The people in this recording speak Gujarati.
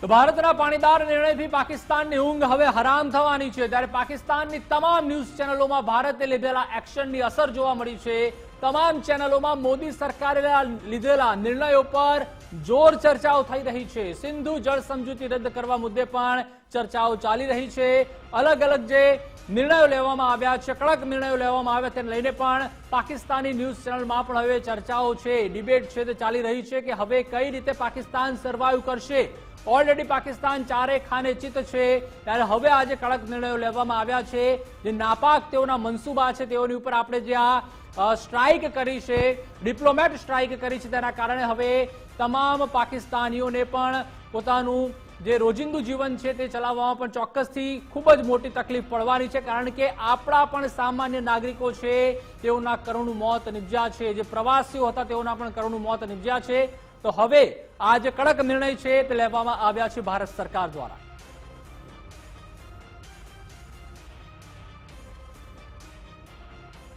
તો ભારતના પાણીદાર નિર્ણયથી પાકિસ્તાનની ઊંઘ હવે હરામ થવાની છે। ત્યારે પાકિસ્તાનની તમામ ન્યૂઝ ચેનલોમાં ભારતે લીધેલા એક્શનની અસર જોવા મળી છે। તમામ ચેનલોમાં મોદી સરકારે લીધેલા નિર્ણયો પર જોર ચર્ચાઓ થઈ રહી છે। સિંધુ જળ સમજૂતી રદ કરવા મુદ્દે પણ ચર્ચાઓ ચાલી રહી છે। અલગ અલગ જે નિર્ણયો લેવામાં આવ્યા છે, કડક નિર્ણયો લેવામાં આવ્યા તેને લઈને પણ પાકિસ્તાની ન્યૂઝ ચેનલમાં પણ હવે ચર્ચાઓ છે, ડિબેટ છે તે ચાલી રહી છે કે હવે કઈ રીતે પાકિસ્તાન સર્વાઈવ કરશે। ઓલરેડી પાકિસ્તાન ચારે ખાને ચિત છે, ત્યારે હવે આજે કડક નિર્ણયો લેવામાં આવ્યા છે। જે નાપાક તેઓના મનસુબા છે તેઓની ઉપર આપણે જે આ સ્ટ્રાઇક કરી છે, ડિપ્લોમેટ સ્ટ્રાઇક કરી છે, તેના કારણે હવે તમામ પાકિસ્તાનીઓને પણ પોતાનું જે રોજિંદુ જીવન છે તે ચલાવવામાં પણ ચોક્કસથી ખૂબ જ મોટી તકલીફ પડવાની છે। કારણ કે આપણા પણ સામાન્ય નાગરિકો છે તેઓના કરુણ મોત નિપજ્યા છે, જે પ્રવાસીઓ હતા તેઓના પણ કરુણ મોત નિપજ્યા છે। તો હવે આ જે કડક નિર્ણય છે તે લેવામાં આવ્યા છે ભારત સરકાર દ્વારા।